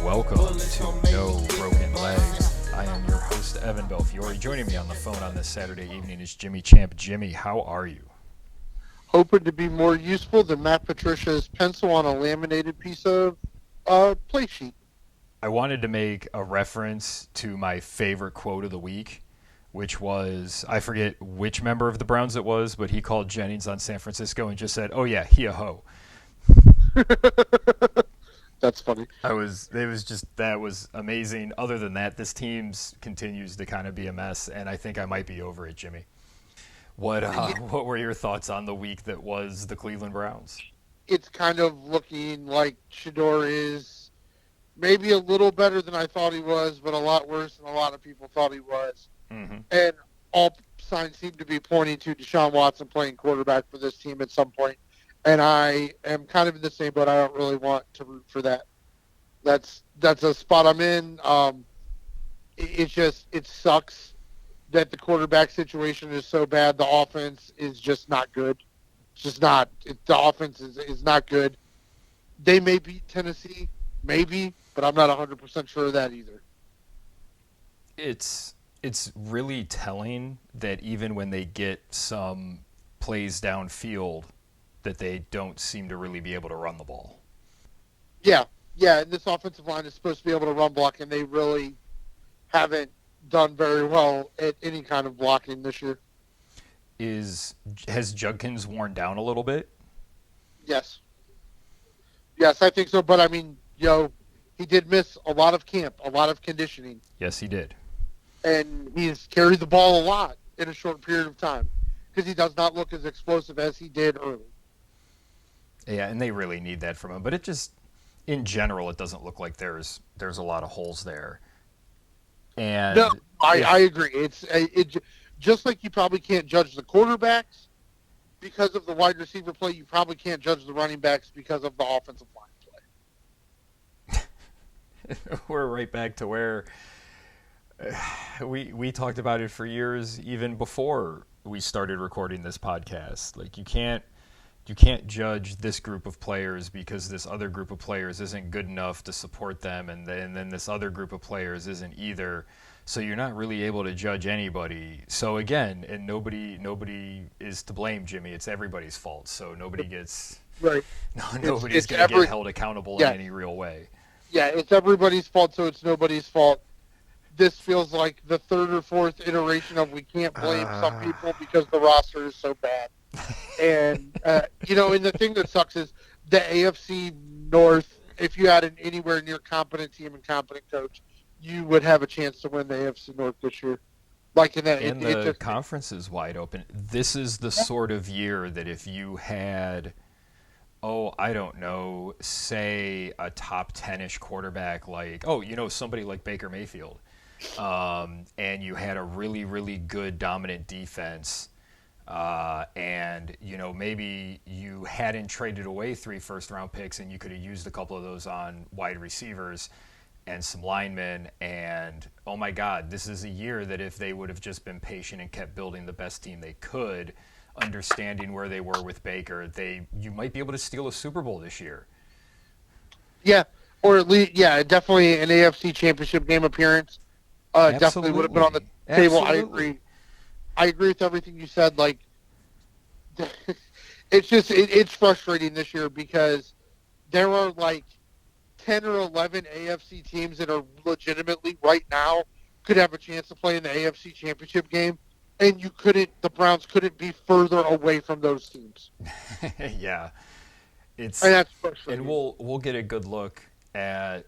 welcome to No Broken Legs. I am your host, Evan Belfiore. Joining me on the phone on this Saturday evening is Jimmy Champ. Jimmy, how are you? Hoping to be more useful than Matt Patricia's pencil on a laminated piece of play sheet. I wanted to make a reference to my favorite quote of the week, which was, I forget which member of the Browns it was, but he called Jennings on San Francisco and just said, "Oh yeah, he a hoe." That's funny. That was amazing. Other than that, this team continues to kind of be a mess, and I think I might be over it, Jimmy. What were your thoughts on the week that was the Cleveland Browns? It's kind of looking like Shedeur is maybe a little better than I thought he was, but a lot worse than a lot of people thought he was. Mm-hmm. And all signs seem to be pointing to Deshaun Watson playing quarterback for this team at some point. And I am kind of in the same boat. I don't really want to root for that. That's a spot I'm in. It sucks that the quarterback situation is so bad. The offense is just not good. It's just not. The offense is not good. They may beat Tennessee, maybe, but I'm not 100% sure of that either. It's really telling that even when they get some plays downfield, that they don't seem to really be able to run the ball. Yeah, and this offensive line is supposed to be able to run block, and they really haven't done very well at any kind of blocking this year. Has Judkins worn down a little bit? Yes, I think so. But I mean, he did miss a lot of camp, a lot of conditioning. Yes, he did. And he's carried the ball a lot in a short period of time because he does not look as explosive as he did early. Yeah, and they really need that from him. But it just, in general, it doesn't look like there's a lot of holes there. And no, I agree. It's just like you probably can't judge the quarterbacks because of the wide receiver play. You probably can't judge the running backs because of the offensive line play. We're right back to where we talked about it for years, even before we started recording this podcast. Like you can't judge this group of players because this other group of players isn't good enough to support them, and then this other group of players isn't either. So you're not really able to judge anybody. So again, and nobody is to blame, Jimmy. It's everybody's fault. So nobody gets right. Nobody's going to get held accountable in any real way. Yeah, it's everybody's fault, so it's nobody's fault. This feels like the third or fourth iteration of we can't blame some people because the roster is so bad. And, and the thing that sucks is the AFC North, if you had an anywhere near competent team and competent coach, you would have a chance to win the AFC North this year. The conference is wide open. This is the sort of year that if you had, I don't know, say a top 10-ish quarterback like, somebody like Baker Mayfield, and you had a really, really good dominant defense, and maybe you hadn't traded away 3 first-round picks and you could have used a couple of those on wide receivers and some linemen, and oh my God, this is a year that if they would have just been patient and kept building the best team they could, understanding where they were with Baker, you might be able to steal a Super Bowl this year. Yeah, or at least, definitely an AFC Championship game appearance. Definitely would have been on the table. Absolutely. I agree with everything you said. Like, it's frustrating this year because there are like 10 or 11 AFC teams that are legitimately right now could have a chance to play in the AFC Championship game, and the Browns couldn't be further away from those teams. Yeah, and that's frustrating. And we'll get a good look at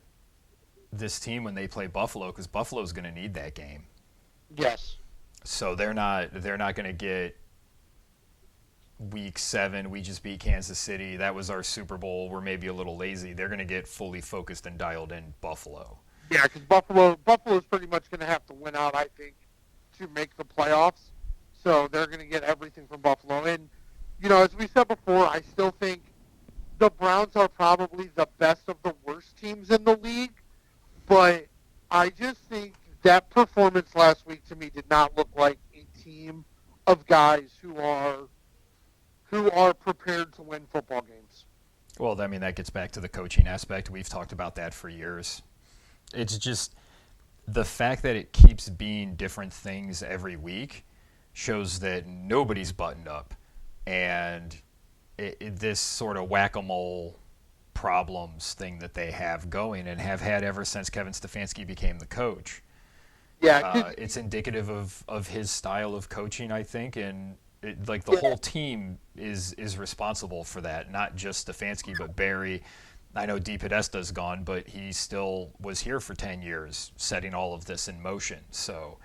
this team when they play Buffalo, because Buffalo's going to need that game. Yes. So they're not going to get week 7, we just beat Kansas City, that was our Super Bowl, we're maybe a little lazy. They're going to get fully focused and dialed in Buffalo. Yeah, because Buffalo is pretty much going to have to win out, I think, to make the playoffs. So they're going to get everything from Buffalo. And, as we said before, I still think the Browns are probably the best of the worst teams in the league. But I just think that performance last week to me did not look like a team of guys who are prepared to win football games. Well, I mean, that gets back to the coaching aspect. We've talked about that for years. It's just the fact that it keeps being different things every week shows that nobody's buttoned up, and this sort of whack-a-mole problems thing that they have going and have had ever since Kevin Stefanski became the coach. Yeah, It's indicative of his style of coaching, I think, and like the whole team is responsible for that, not just Stefanski, but Barry. I know DePodesta's gone, but he still was here for 10 years, setting all of this in motion. So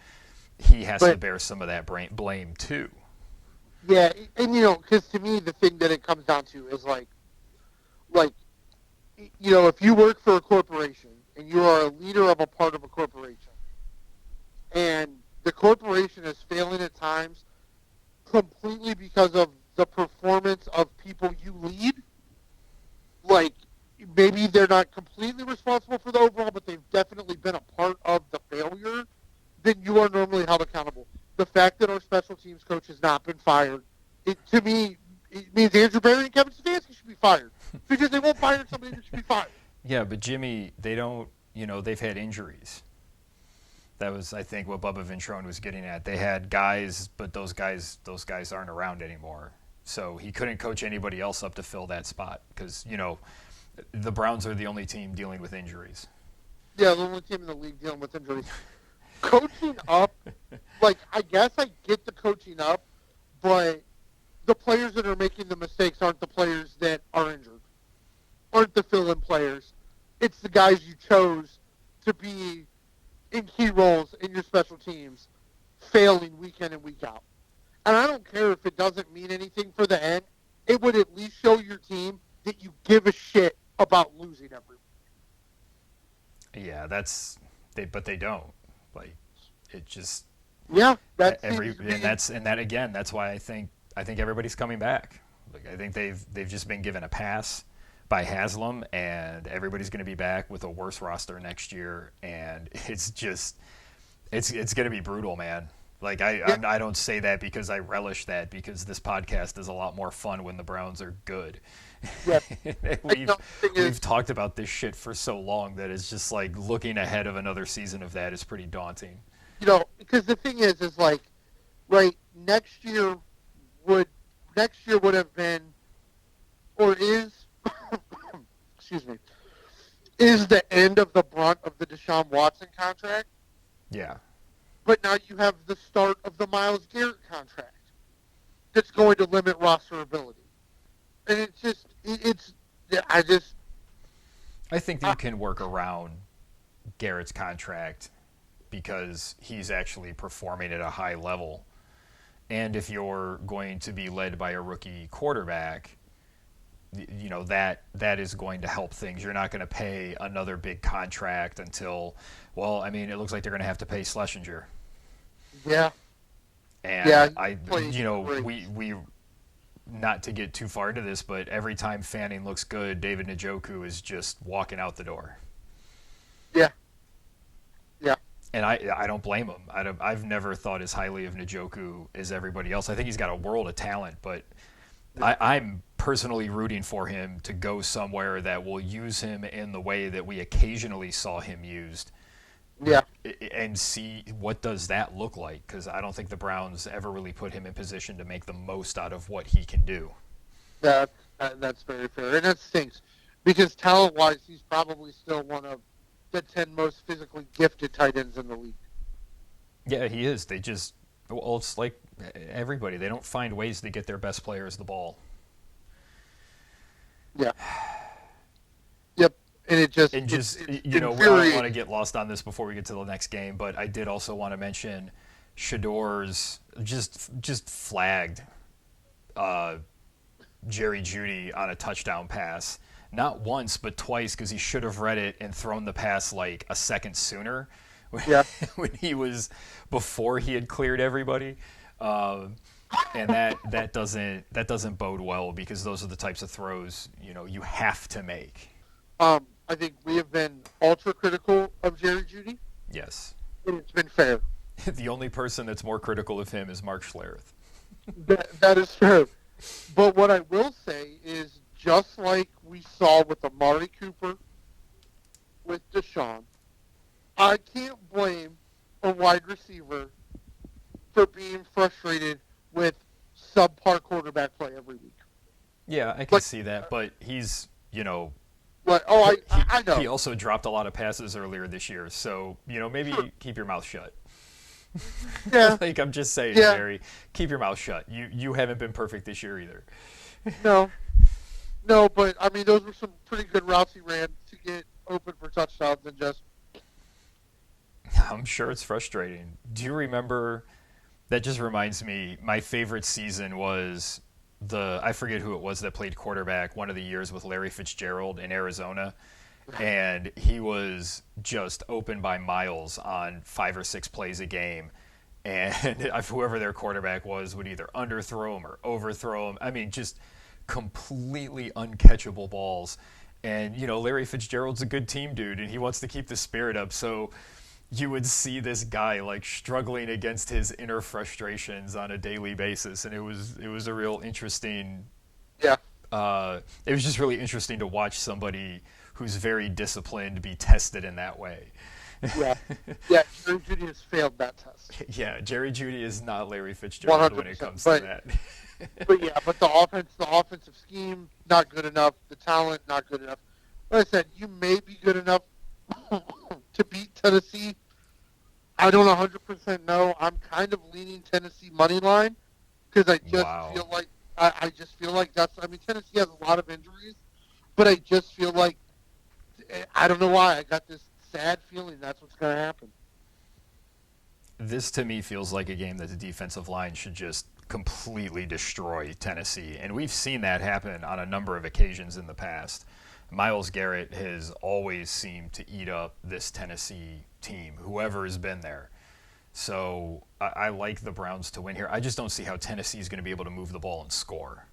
he has to bear some of that blame too. Yeah, and because to me the thing that it comes down to is like if you work for a corporation and you are a leader of a part of a corporation, and the corporation is failing at times completely because of the performance of people you lead, like maybe they're not completely responsible for the overall, but they've definitely been a part of the failure, then you are normally held accountable. The fact that our special teams coach has not been fired, to me, it means Andrew Barry and Kevin Stefanski should be fired because they won't fire somebody who should be fired. Yeah, but Jimmy, they don't, they've had injuries. That was, I think, what Bubba Ventrone was getting at. They had guys, but those guys aren't around anymore. So he couldn't coach anybody else up to fill that spot because, the Browns are the only team dealing with injuries. Yeah, the only team in the league dealing with injuries. Coaching up, I guess I get the coaching up, but the players that are making the mistakes aren't the players that are injured, aren't the fill-in players. It's the guys you chose to be in key roles in your special teams, failing week in and week out. And I don't care if it doesn't mean anything for the end. It would at least show your team that you give a shit about losing every week. Yeah, but they don't. It just that's why I think everybody's coming back. I think they've just been given a pass by Haslam, and everybody's going to be back with a worse roster next year, and it's going to be brutal, man. I don't say that because I relish that, because this podcast is a lot more fun when the Browns are good. Yeah. We've talked about this shit for so long that it's just looking ahead of another season of that is pretty daunting. Because the thing is next year would have been, or is, excuse me, is the end of the brunt of the Deshaun Watson contract. Yeah. But now you have the start of the Myles Garrett contract that's going to limit roster ability. And I think that you can work around Garrett's contract because he's actually performing at a high level. And if you're going to be led by a rookie quarterback, that is going to help things. You're not going to pay another big contract until, it looks like they're going to have to pay Schlesinger. Yeah. And we not to get too far into this, but every time Fanning looks good, David Njoku is just walking out the door. Yeah. Yeah. And I don't blame him. I've never thought as highly of Njoku as everybody else. I think he's got a world of talent, but I'm personally rooting for him to go somewhere that will use him in the way that we occasionally saw him used. Yeah. And see what does that look like, because I don't think the Browns ever really put him in position to make the most out of what he can do. That's very fair, and that stinks, because talent-wise, he's probably still one of the 10 most physically gifted tight ends in the league. Yeah, he is. It's like everybody. They don't find ways to get their best players the ball. Yeah. Yep. And we don't want to get lost on this before we get to the next game, but I did also want to mention Shador's just flagged Jerry Jeudy on a touchdown pass. Not once, but twice, because he should have read it and thrown the pass a second sooner. Yeah. Before he had cleared everybody. And that doesn't bode well, because those are the types of throws you have to make. I think we have been ultra critical of Jerry Jeudy. Yes. And it's been fair. The only person that's more critical of him is Mark Schlereth. That is true. But what I will say is, just like we saw with Amari Cooper, with Deshaun, I can't blame a wide receiver for being frustrated with subpar quarterback play every week. Yeah, I can Like, see that, but he's, like oh, I he know. also dropped a lot of passes earlier this year, so, Sure. maybe keep your mouth shut. Yeah. Like I'm just saying, Yeah. Jerry, keep your mouth shut. You haven't been perfect this year either. No. No, but I mean, those were some pretty good routes he ran to get open for touchdowns and just. I'm sure it's frustrating. Do you remember? That just reminds me. My favorite season was I forget who it was that played quarterback one of the years with Larry Fitzgerald in Arizona, and he was just open by miles on 5 or 6 plays a game. And whoever their quarterback was would either underthrow him or overthrow him. I mean, just completely uncatchable balls. And, Larry Fitzgerald's a good team dude, and he wants to keep the spirit up. So you would see this guy like struggling against his inner frustrations on a daily basis, and it was a real interesting. Yeah. It was just really interesting to watch somebody who's very disciplined be tested in that way. Yeah. Yeah. Jerry Judy has failed that test. Yeah, Jerry Judy is not Larry Fitzgerald when it 100%. comes to that. But yeah, but the offensive scheme, not good enough. The talent, not good enough. Like I said, you may be good enough to beat Tennessee. I don't 100% know. I'm kind of leaning Tennessee money line because I just Wow. feel like I just feel like that's. I mean, Tennessee has a lot of injuries, but I just feel like I don't know why I got this sad feeling that's what's going to happen. This to me feels like a game that the defensive line should just completely destroy Tennessee, and we've seen that happen on a number of occasions in the past. Myles Garrett has always seemed to eat up this Tennessee team, whoever has been there. So I like the Browns to win here. I just don't see how Tennessee is going to be able to move the ball and score.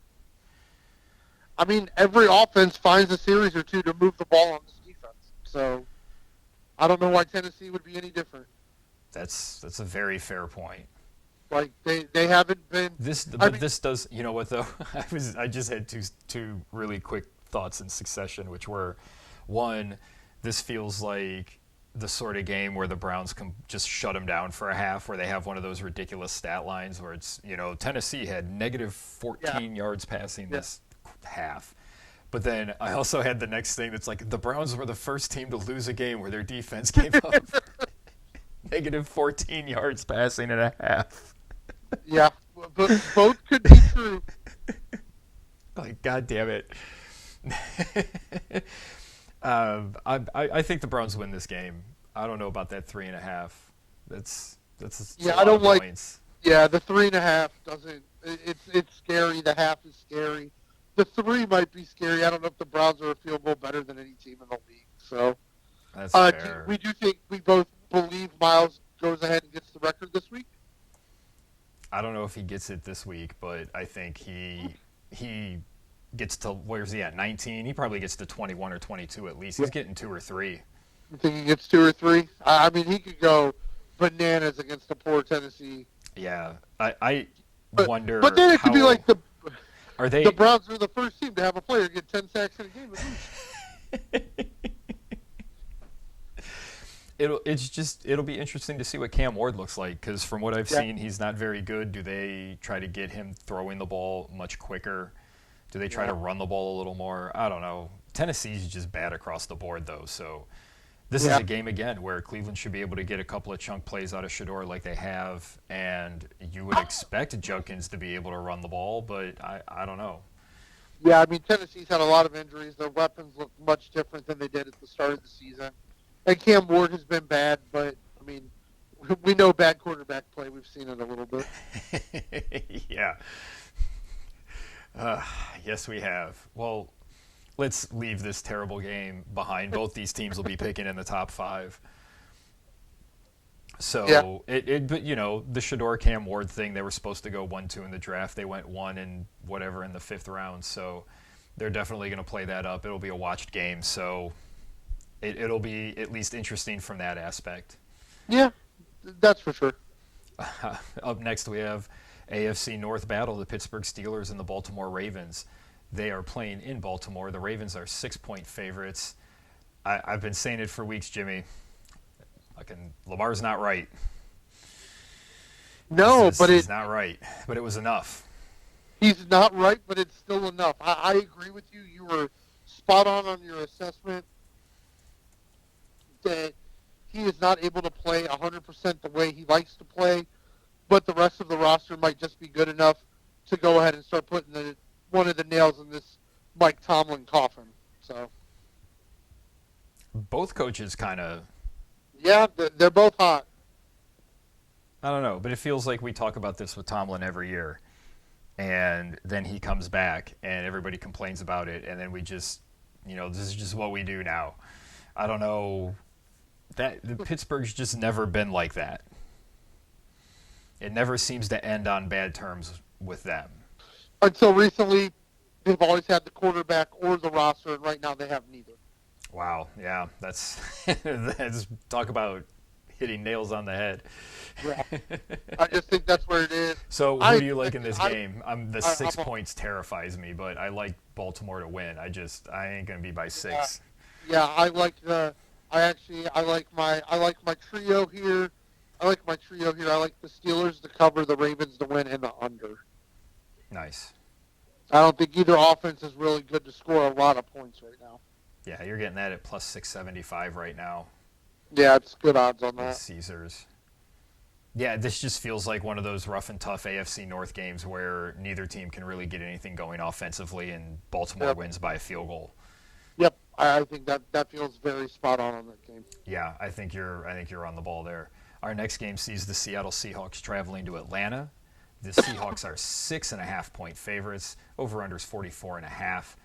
I mean, every offense finds a series or two to move the ball on this defense. So I don't know why Tennessee would be any different. That's a very fair point. Like they haven't been. This does. You know what though? I just had two really quick thoughts in succession, which were, one, this feels like the sort of game where the Browns can just shut them down for a half, where they have one of those ridiculous stat lines where it's, Tennessee had negative 14 yards passing this half. But then I also had the next thing that's like the Browns were the first team to lose a game where their defense gave up negative 14 yards passing in a half. Yeah, but both could be true. Like, God damn it. I think the Browns win this game. I don't know about that 3.5. That's a Yeah, lot I don't of like. points. Yeah, the 3.5 doesn't. It's scary. The half is scary. The 3 might be scary. I don't know if the Browns are a field goal better than any team in the league. So That's fair. we do think we both believe Miles goes ahead and gets the record this week. I don't know if he gets it this week, but I think he gets to, where's he at, 19? He probably gets to 21 or 22 at least. He's getting 2 or 3. You think he gets 2 or 3? I mean, he could go bananas against the poor Tennessee. Yeah, I But, wonder. but then it could be like are they? The Browns are the first team to have a player get 10 sacks in a game at least. It'll be interesting to see what Cam Ward looks like, because from what I've seen, he's not very good. Do they try to get him throwing the ball much quicker? Do they try to run the ball a little more? I don't know. Tennessee's just bad across the board, though. So this is a game, again, where Cleveland should be able to get a couple of chunk plays out of Shador like they have, and you would expect Judkins to be able to run the ball, but I don't know. Yeah, I mean, Tennessee's had a lot of injuries. Their weapons look much different than they did at the start of the season. And Cam Ward has been bad, but, I mean, we know bad quarterback play. We've seen it a little bit. Yeah. Yes, we have. Well, let's leave this terrible game behind. Both these teams will be picking in the top 5. So, but the Shador Cam Ward thing, they were supposed to go 1-2 in the draft. They went 1 and whatever in the 5th round. So they're definitely going to play that up. It'll be a watched game. So it'll be at least interesting from that aspect. Yeah, that's for sure. Up next, we have AFC North battle, the Pittsburgh Steelers and the Baltimore Ravens. They are playing in Baltimore. The Ravens are 6-point favorites. I've been saying it for weeks, Jimmy. Lamar's not right. No, but he's not right. But it was enough. He's not right, but it's still enough. I agree with you. You were spot on your assessment that he is not able to play 100% the way he likes to play, but the rest of the roster might just be good enough to go ahead and start putting one of the nails in this Mike Tomlin coffin. So both coaches kind of... Yeah, they're both hot. I don't know, but it feels like we talk about this with Tomlin every year. And then he comes back, and everybody complains about it, and then we just, this is just what we do now. I don't know. Pittsburgh's just never been like that. It never seems to end on bad terms with them. Until recently, they've always had the quarterback or the roster, and right now they have neither. Wow, yeah, that's talk about hitting nails on the head. Yeah. I just think that's where it is. So who do you like in this game? The 6 points terrifies me, but I like Baltimore to win. I ain't gonna be by 6. Yeah, I like my trio here. I like the Steelers to cover, the Ravens to win, and the under. Nice. I don't think either offense is really good to score a lot of points right now. Yeah, you're getting that at plus 675 right now. Yeah, it's good odds on that. Caesars. Yeah, this just feels like one of those rough and tough AFC North games where neither team can really get anything going offensively, and Baltimore wins by a field goal. Yep, I think that feels very spot on that game. Yeah, I think you're on the ball there. Our next game sees the Seattle Seahawks traveling to Atlanta. The Seahawks are 6.5-point favorites. Over/under's 44.5.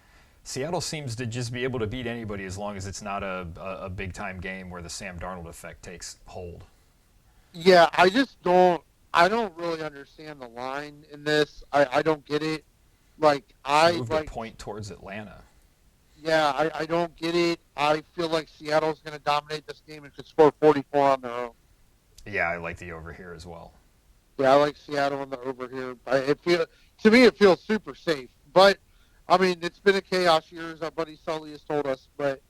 Seattle seems to just be able to beat anybody as long as it's not a big-time game where the Sam Darnold effect takes hold. Yeah, I don't really understand the line in this. I don't get it. Move the point towards Atlanta. Yeah, I don't get it. I feel like Seattle's going to dominate this game and could score 44 on their own. Yeah, I like the over here as well. Yeah, I like Seattle on the over here. To me, it feels super safe. But, I mean, it's been a chaos year, as our buddy Sully has told us. But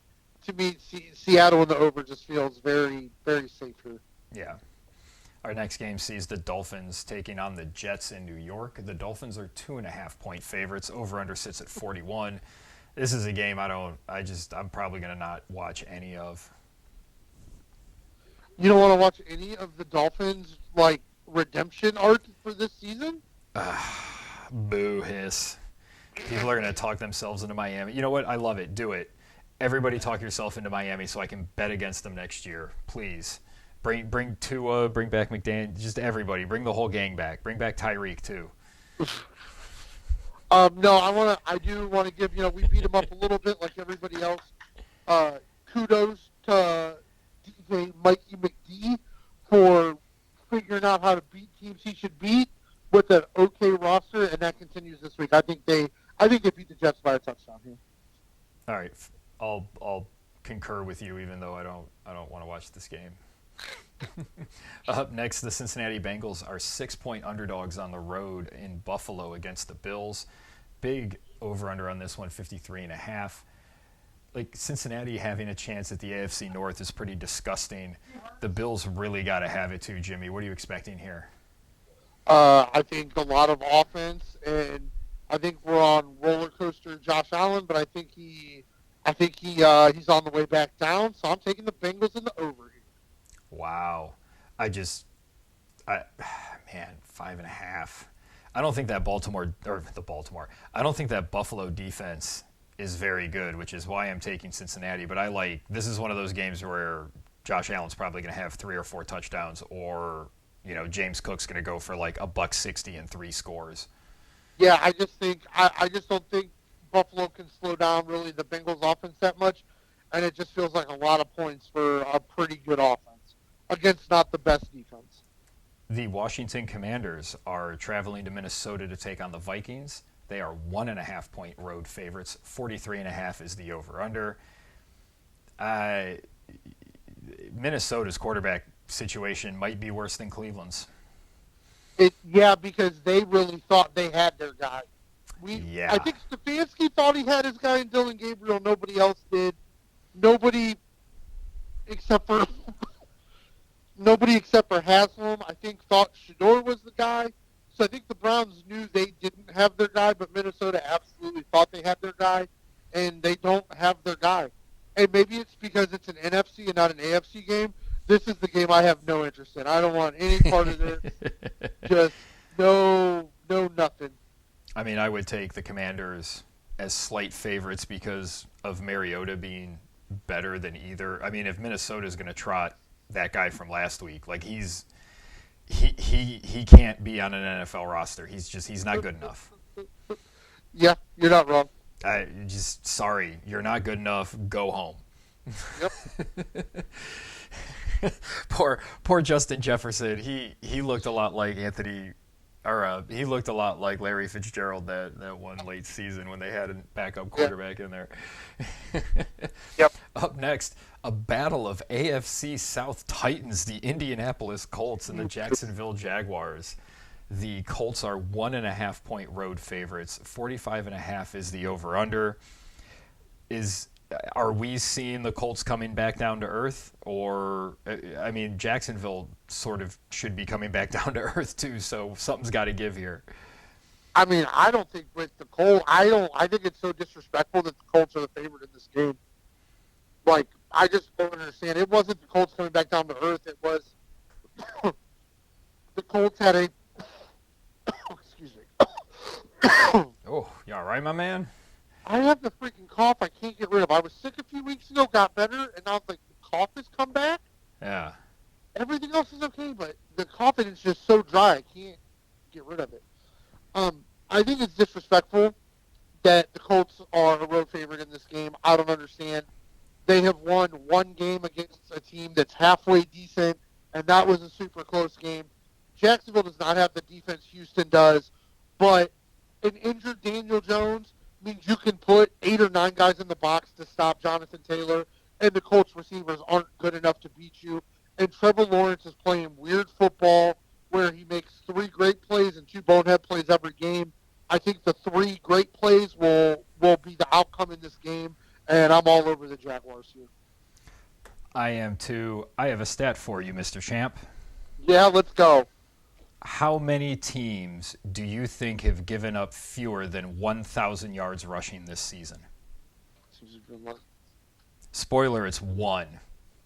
to me, Seattle on the over just feels very, very safe here. Yeah. Our next game sees the Dolphins taking on the Jets in New York. The Dolphins are 2.5-point favorites. Over/under sits at 41. This is a game I'm probably going to not watch any of. You don't want to watch any of the Dolphins, redemption arc for this season? Boo hiss. People are going to talk themselves into Miami. You know what? I love it. Do it. Everybody talk yourself into Miami so I can bet against them next year. Please. Bring Tua, bring back McDaniel, just everybody. Bring the whole gang back. Bring back Tyreek, too. No, I do want to give, we beat him up a little bit like everybody else. Kudos to DJ Mikey McD for figuring out how to beat teams he should beat with an okay roster, and that continues this week. I think they beat the Jets by a touchdown here. All right, I'll concur with you, even though I don't want to watch this game. Up next, the Cincinnati Bengals are 6-point underdogs on the road in Buffalo against the Bills. Big over/under on this one, 53.5. Cincinnati having a chance at the AFC North is pretty disgusting. The Bills really got to have it too, Jimmy. What are you expecting here? I think a lot of offense, and I think we're on roller coaster Josh Allen, but I think he's on the way back down. So I'm taking the Bengals in the over here. Wow. 5.5. I don't think that I don't think that Buffalo defense is very good, which is why I'm taking Cincinnati. But this is one of those games where Josh Allen's probably going to have 3 or 4 touchdowns, or James Cook's going to go for $160 and 3 scores. Yeah, I just don't think Buffalo can slow down really the Bengals offense that much, and it just feels like a lot of points for a pretty good offense against not the best defense. The Washington Commanders are traveling to Minnesota to take on the Vikings. They are 1.5-point road favorites. 43.5 is the over/under. Minnesota's quarterback situation might be worse than Cleveland's. Because they really thought they had their guy. I think Stefanski thought he had his guy in Dylan Gabriel. Nobody else did. Nobody except for nobody except for Haslam, I think, thought Shador was the guy. So I think the Browns knew they didn't have their guy, but Minnesota absolutely thought they had their guy, and they don't have their guy. And maybe it's because it's an NFC and not an AFC game. This is the game I have no interest in. I don't want any part of this. Just no nothing. I mean, I would take the Commanders as slight favorites because of Mariota being better than either. I mean, if Minnesota's going to trot that guy from last week, like he can't be on an NFL roster. He's not good enough. Yeah, you're not wrong. Sorry, you're not good enough. Go home. Yep. Poor Justin Jefferson. He looked a lot like he looked a lot like Larry Fitzgerald that one late season when they had a backup quarterback in there. Yep. Up next, a battle of AFC South titans, the Indianapolis Colts and the Jacksonville Jaguars. The Colts are 1.5 point road favorites. 45.5 is the over/under. Are we seeing the Colts coming back down to earth? Or, I mean, Jacksonville sort of should be coming back down to earth too, so something's got to give here. I mean, I don't think with the Colts, I think it's so disrespectful that the Colts are the favorite in this game. Like, I just don't understand. It wasn't the Colts coming back down to earth. It was the Colts had a, excuse me. Oh, you all right, my man? I have the freaking cough I can't get rid of. I was sick a few weeks ago, got better, and now it's like the cough has come back. Yeah. Everything else is okay, but the cough is just so dry I can't get rid of it. I think it's disrespectful that the Colts are a road favorite in this game. I don't understand. They have won one game against a team that's halfway decent, and that was a super close game. Jacksonville does not have the defense Houston does, but an injured Daniel Jones means you can put 8 or 9 guys in the box to stop Jonathan Taylor, and the Colts receivers aren't good enough to beat you. And Trevor Lawrence is playing weird football where he makes 3 great plays and 2 bonehead plays every game. I think the 3 great plays will be the outcome in this game, and I'm all over the Jaguars here. I am too. I have a stat for you, Mr. Champ. Yeah, let's go. How many teams do you think have given up fewer than 1,000 yards rushing this season? Spoiler, it's 1.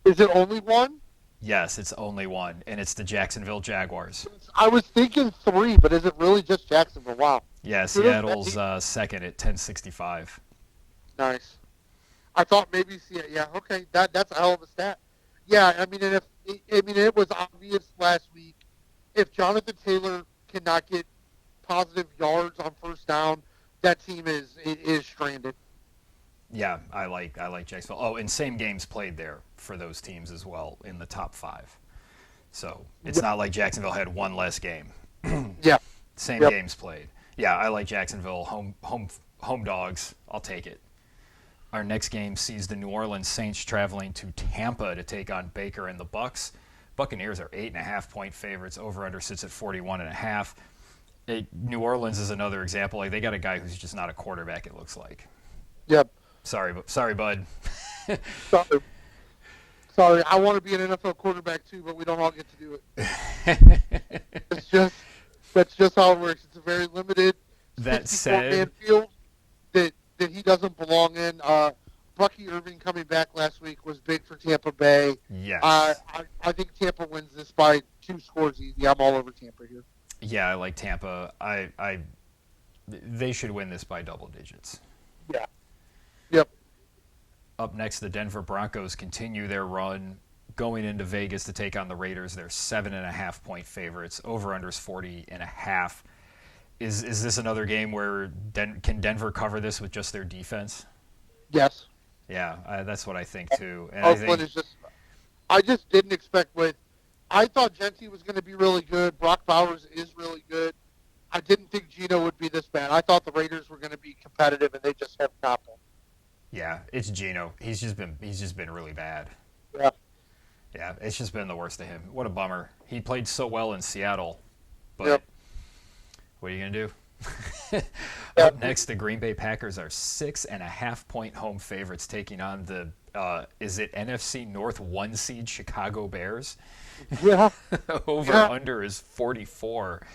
Is it only 1? Yes, it's only 1, and it's the Jacksonville Jaguars. I was thinking 3, but is it really just Jacksonville? Wow. Yeah, Seattle's second at 1065. Nice. I thought maybe yeah, okay, that's a hell of a stat. Yeah, I mean, it was obvious last week. If Jonathan Taylor cannot get positive yards on first down, that team is stranded. Yeah, I like Jacksonville. Oh, and same games played there for those teams as well in the top 5. So it's not like Jacksonville had one less game. Yeah. Same games played. Yeah, I like Jacksonville home dogs. I'll take it. Our next game sees the New Orleans Saints traveling to Tampa to take on Baker and the Bucs. Buccaneers are 8.5 point favorites. Over/under sits at 41.5. New Orleans is another example. Like, they got a guy who's just not a quarterback. It looks like. Yep. Sorry, bud. Sorry. I want to be an NFL quarterback too, but we don't all get to do it. That's just how it works. It's a very limited. That said, field that he doesn't belong in. Bucky Irving coming back last week was big for Tampa Bay. Yes. I think Tampa wins this by 2 scores easy. I'm all over Tampa here. Yeah, I like Tampa. They should win this by double digits. Yeah. Yep. Up next, the Denver Broncos continue their run going into Vegas to take on the Raiders. They're 7.5 point favorites. Over/under's 40.5. Is this another game where can Denver cover this with just their defense? Yes. Yeah, that's what I think too. And Oakland I just didn't expect I thought Genti was going to be really good. Brock Bowers is really good. I didn't think Geno would be this bad. I thought the Raiders were going to be competitive, and they just have not been. Yeah, it's Geno. He's just been really bad. Yeah. Yeah, it's just been the worst of him. What a bummer. He played so well in Seattle, but what are you going to do? Up next, the Green Bay Packers are 6.5 point home favorites taking on the is it NFC North 1 seed Chicago Bears? Yeah, Over yeah. under is 44.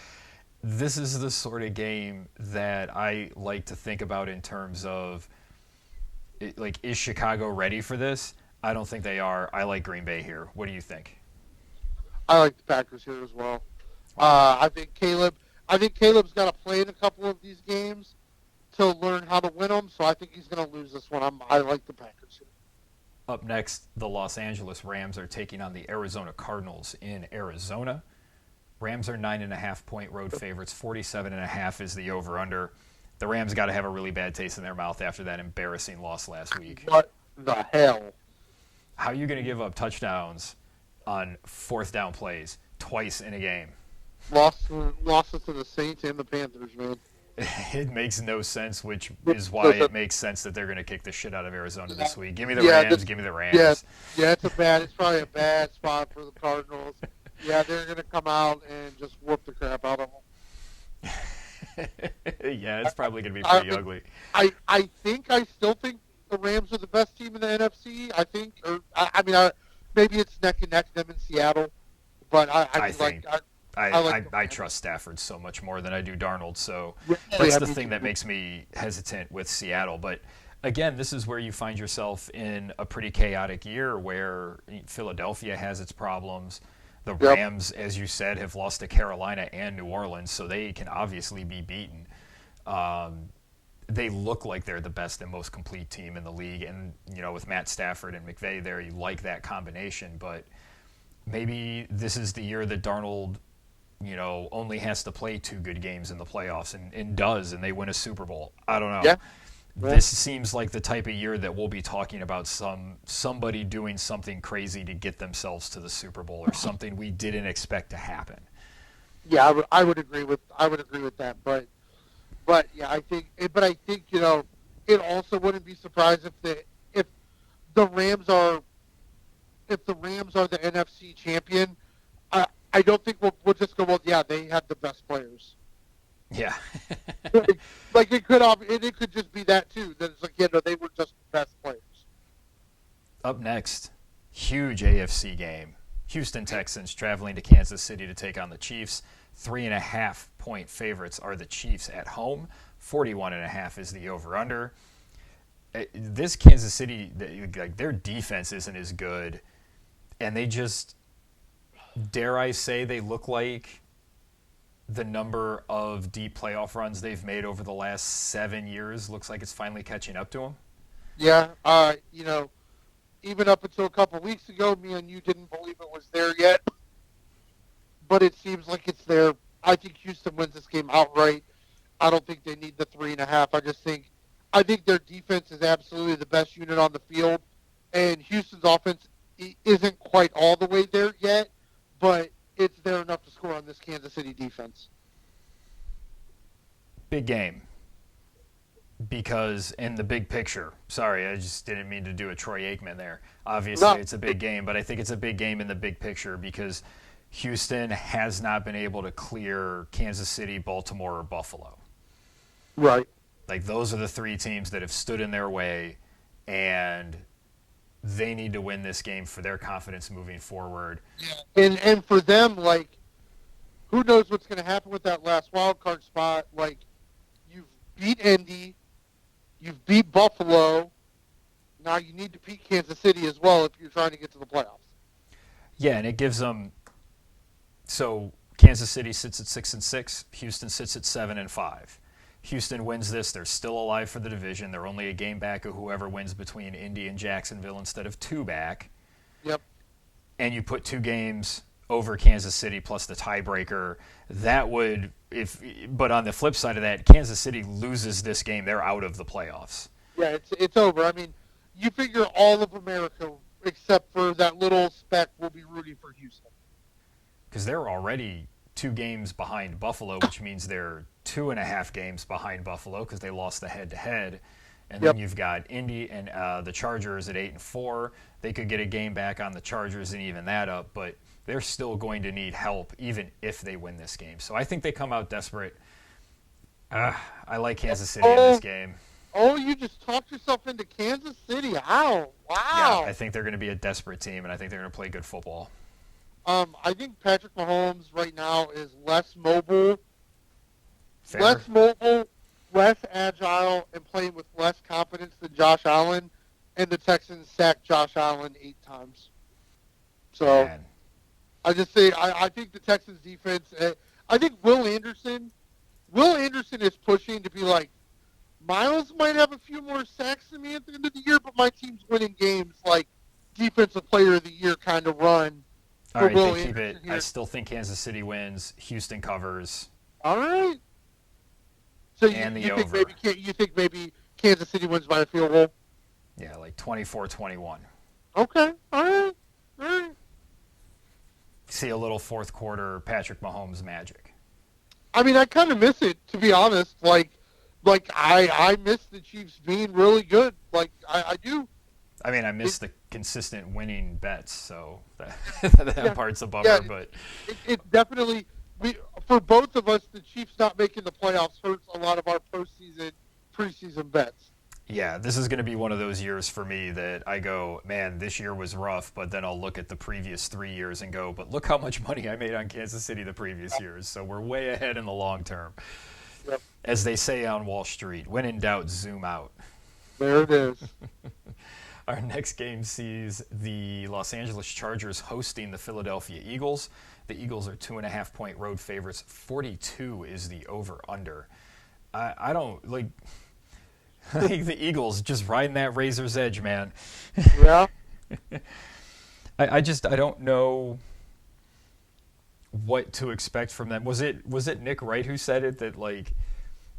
This is the sort of game that I like to think about in terms of like, is Chicago ready for this? I don't think they are. I like Green Bay here. What do you think? I like the Packers here as well. Wow. I think Caleb. I think Caleb's got to play in a couple of these games to learn how to win them. So I think he's going to lose this one. I like the Packers here. Up next, the Los Angeles Rams are taking on the Arizona Cardinals in Arizona. Rams are 9.5-point road favorites. 47.5 is the over/under. The Rams got to have a really bad taste in their mouth after that embarrassing loss last week. What the hell? How are you going to give up touchdowns on fourth down plays twice in a game? Losses to the Saints and the Panthers, man. It makes no sense, which But- is why it makes sense that they're going to kick the shit out of Arizona this week. Give me the Yeah, Rams. Give me the Rams. Yeah, it's probably a bad spot for the Cardinals. Yeah, they're going to come out and just whoop the crap out of them. Yeah, it's probably going to be pretty ugly. I still think the Rams are the best team in the NFC. I think, I mean, maybe it's neck and neck them in Seattle, but I trust Stafford so much more than I do Darnold, so Yeah, that's the thing that makes me hesitant with Seattle. But again, this is where you find yourself in a pretty chaotic year where Philadelphia has its problems. The Rams, as you said, have lost to Carolina and New Orleans, so they can obviously be beaten. They look like they're the best and most complete team in the league, and with Matt Stafford and McVay there, you like that combination. But maybe this is the year that Darnold, only has to play 2 good games in the playoffs and does, and they win a Super Bowl. I don't know. Yeah. This seems like the type of year that we'll be talking about somebody doing something crazy to get themselves to the Super Bowl or something we didn't expect to happen. Yeah, I would agree with that, but yeah, I think it also wouldn't be surprised if the Rams are the NFC champion. I don't think we'll just go, well, yeah, they had the best players. Yeah. Like it could just be that too. That it's like, they were just the best players. Up next, huge AFC game. Houston Texans traveling to Kansas City to take on the Chiefs. 3.5-point favorites are the Chiefs at home. 41.5 is the over/under. This Kansas City, their defense isn't as good, and they just, dare I say, they look like the number of deep playoff runs they've made over the last 7 years looks like it's finally catching up to them. Yeah, even up until a couple weeks ago, me and you didn't believe it was there yet, but it seems like it's there. I think Houston wins this game outright. I don't think they need the 3.5. I think their defense is absolutely the best unit on the field, and Houston's offense isn't quite all the way there yet, but it's there enough to score on this Kansas City defense. Big game. Because in the big picture, sorry, I just didn't mean to do a Troy Aikman there. Obviously, it's a big game, but I think it's a big game in the big picture because Houston has not been able to clear Kansas City, Baltimore, or Buffalo. Right. Like, those are the 3 teams that have stood in their way, and they need to win this game for their confidence moving forward. Yeah. And for them, who knows what's going to happen with that last wild card spot? You've beat Indy, you've beat Buffalo. Now you need to beat Kansas City as well if you're trying to get to the playoffs. Yeah, and it gives them. So Kansas City sits at 6-6. Houston sits at 7-5. Houston wins this, they're still alive for the division. They're only a game back of whoever wins between Indy and Jacksonville instead of 2 back. Yep. And you put 2 games over Kansas City plus the tiebreaker. That would, but on the flip side of that, Kansas City loses this game, they're out of the playoffs. Yeah, it's over. I mean, you figure all of America, except for that little speck, will be rooting for Houston. Because they're already 2 games behind Buffalo, which means they're 2.5 games behind Buffalo because they lost the head-to-head. And then you've got Indy and the Chargers at 8-4. They could get a game back on the Chargers and even that up, but they're still going to need help even if they win this game. So I think they come out desperate. I like Kansas City in this game. Oh, you just talked yourself into Kansas City. How? Yeah, Wow. I think they're going to be a desperate team, and I think they're going to play good football. I think Patrick Mahomes right now is less mobile, Fair. less agile, and playing with less confidence than Josh Allen. And the Texans sacked Josh Allen 8 times. So Man. I just say I think the Texans defense. I think Will Anderson is pushing to be like, Miles might have a few more sacks than me at the end of the year, but my team's winning games like defensive player of the year kind of run. All right, they keep it. I still think Kansas City wins. Houston covers. All right. So and you think maybe Kansas City wins by a field goal? Yeah, like 24-21. Okay. All right. See a little fourth quarter Patrick Mahomes magic. I mean, I kind of miss it, to be honest. Like I miss the Chiefs being really good. Like I do. I mean, I miss the consistent winning bets, so that part's a bummer. But it definitely for both of us, the Chiefs not making the playoffs hurts a lot of our preseason bets. Yeah, this is going to be one of those years for me that I go, man, this year was rough, but then I'll look at the previous 3 years and go, but look how much money I made on Kansas City the previous years. So we're way ahead in the long term. Yep. As they say on Wall Street, when in doubt, zoom out. There it is. Our next game sees the Los Angeles Chargers hosting the Philadelphia Eagles. The Eagles are 2.5-point road favorites. 42 is the over-under. I don't, like... I think the Eagles just riding that razor's edge, man. Yeah. I don't know what to expect from them. Was it Nick Wright who said it, that like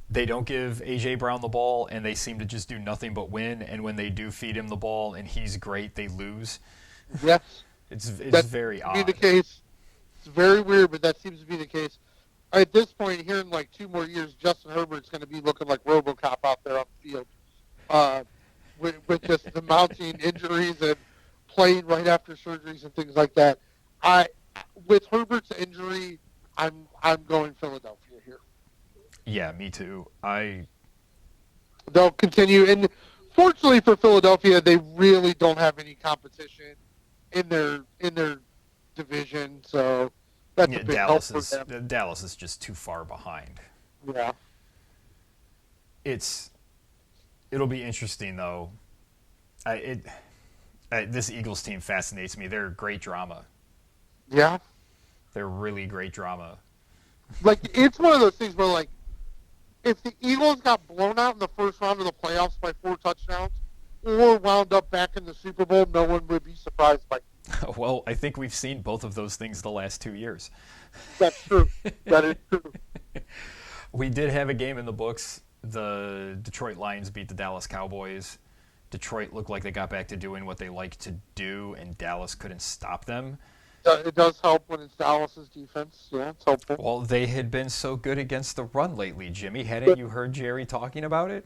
they don't give AJ Brown the ball and they seem to just do nothing but win, and when they do feed him the ball and he's great, they lose? Yes. It's very odd. Be the case. It's very weird, but that seems to be the case. At this point, here in like 2 more years, Justin Herbert's going to be looking like RoboCop out there on the field, with just the mounting injuries and playing right after surgeries and things like that. With Herbert's injury, I'm going Philadelphia here. Yeah, me too. They'll continue, and fortunately for Philadelphia, they really don't have any competition in their division, so. That's a big help for them. Dallas is just too far behind. Yeah. It'll be interesting though. This Eagles team fascinates me. They're great drama. Yeah. They're really great drama. Like, it's one of those things where, like, if the Eagles got blown out in the first round of the playoffs by 4 touchdowns or wound up back in the Super Bowl, no one would be surprised by it. Well, I think we've seen both of those things the last 2 years. That's true. That is true. We did have a game in the books. The Detroit Lions beat the Dallas Cowboys. Detroit looked like they got back to doing what they like to do, and Dallas couldn't stop them. It does help when it's Dallas's defense. Yeah, it's helpful. Well, they had been so good against the run lately, Jimmy. Hadn't you heard Jerry talking about it?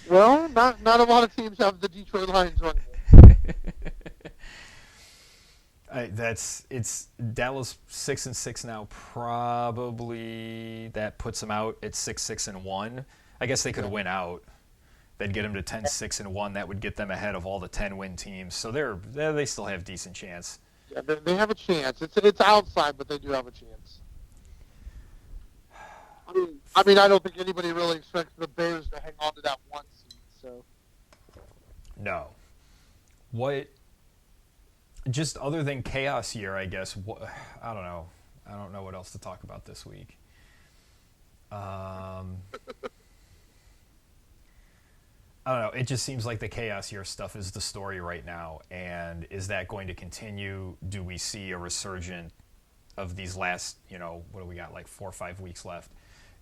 Well, not a lot of teams have the Detroit Lions running. It's Dallas 6-6 now. Probably that puts them out at 6-6-1. I guess they could win out. They'd get them to 10-6-1. That would get them ahead of all the 10-win teams. So they still have decent chance. Yeah, they have a chance. It's outside, but they do have a chance. I mean, I don't think anybody really expects the Bears to hang on to that 1 seed. So. No. What? Just other than chaos year, I guess. I don't know. I don't know what else to talk about this week. I don't know. It just seems like the chaos year stuff is the story right now. And is that going to continue? Do we see a resurgence of these last, what do we got, like 4 or 5 weeks left?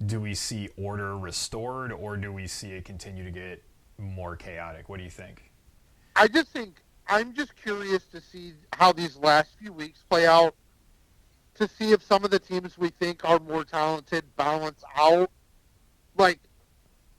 Do we see order restored, or do we see it continue to get more chaotic? What do you think? I'm just curious to see how these last few weeks play out, to see if some of the teams we think are more talented balance out. Like,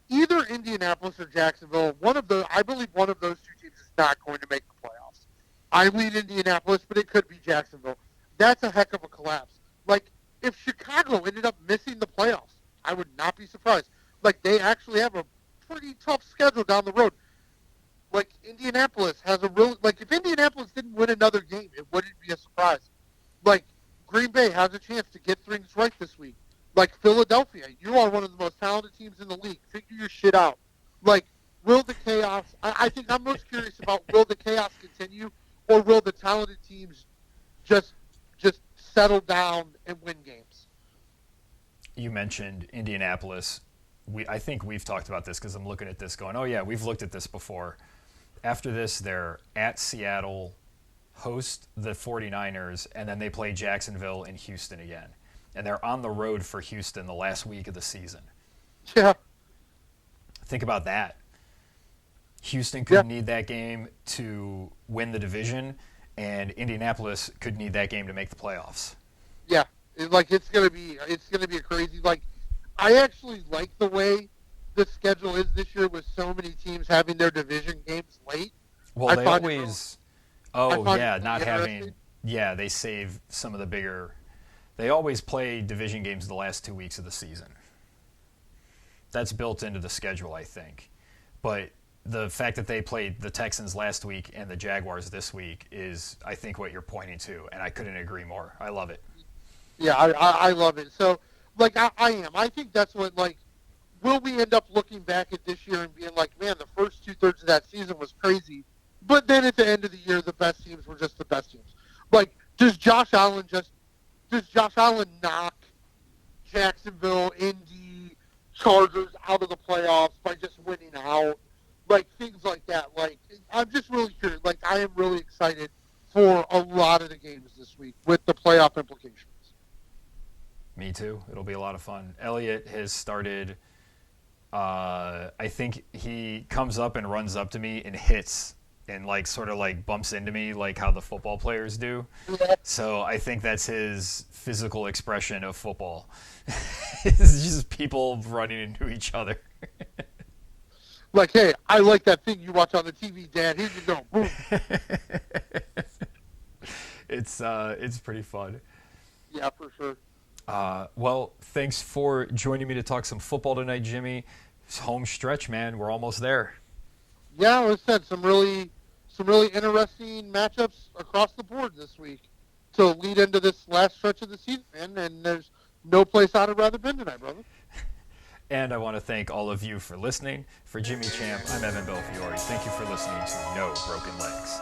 either Indianapolis or Jacksonville, I believe one of those 2 teams is not going to make the playoffs. I lead Indianapolis, but it could be Jacksonville. That's a heck of a collapse. Like, if Chicago ended up missing the playoffs, I would not be surprised. Like, they actually have a pretty tough schedule down the road. Like, Indianapolis has a real, like, if Indianapolis didn't win another game, it wouldn't be a surprise. Like, Green Bay has a chance to get things right this week. Like, Philadelphia, you are one of the most talented teams in the league. Figure your shit out. Like, will the chaos, I think I'm most curious about, will the chaos continue, or will the talented teams just settle down and win games? You mentioned Indianapolis. I think we've talked about this because I'm looking at this going, oh yeah, we've looked at this before. After this, they're at Seattle, host the 49ers, and then they play Jacksonville and Houston again. And they're on the road for Houston the last week of the season. Yeah. Think about that. Houston could need that game to win the division, and Indianapolis could need that game to make the playoffs. Yeah, it's gonna be a crazy. Like, I actually like the way the schedule is this year with so many teams having their division games late. Well, they always. Not having. Yeah, they save some of the bigger. They always play division games the last 2 weeks of the season. That's built into the schedule, I think. But the fact that they played the Texans last week and the Jaguars this week is, I think, what you're pointing to, and I couldn't agree more. I love it. Yeah, I love it. So, like, I am. I think that's what, like, will we end up looking back at this year and being like, man, the first two-thirds of that season was crazy, but then at the end of the year, the best teams were just the best teams. Like, does Josh Allen knock Jacksonville, Indy, Chargers out of the playoffs by just winning out? Like, things like that. Like, I'm just really curious. Like, I am really excited for a lot of the games this week with the playoff implications. Me too. It'll be a lot of fun. Elliot has started, I think he comes up and runs up to me and hits and, like, sort of, like, bumps into me like how the football players do. Yeah. So I think that's his physical expression of football. It's just people running into each other. Like, hey, I like that thing you watch on the TV, Dad. Here you go. Boom. It's pretty fun. Yeah, for sure. Well, thanks for joining me to talk some football tonight, Jimmy. It's home stretch, man. We're almost there. Yeah, like I said, some really interesting matchups across the board this week to lead into this last stretch of the season, man. And there's no place I'd rather been tonight, brother. And I want to thank all of you for listening. For Jimmy Champ, I'm Evan Belfiore. Thank you for listening to No Broken Legs.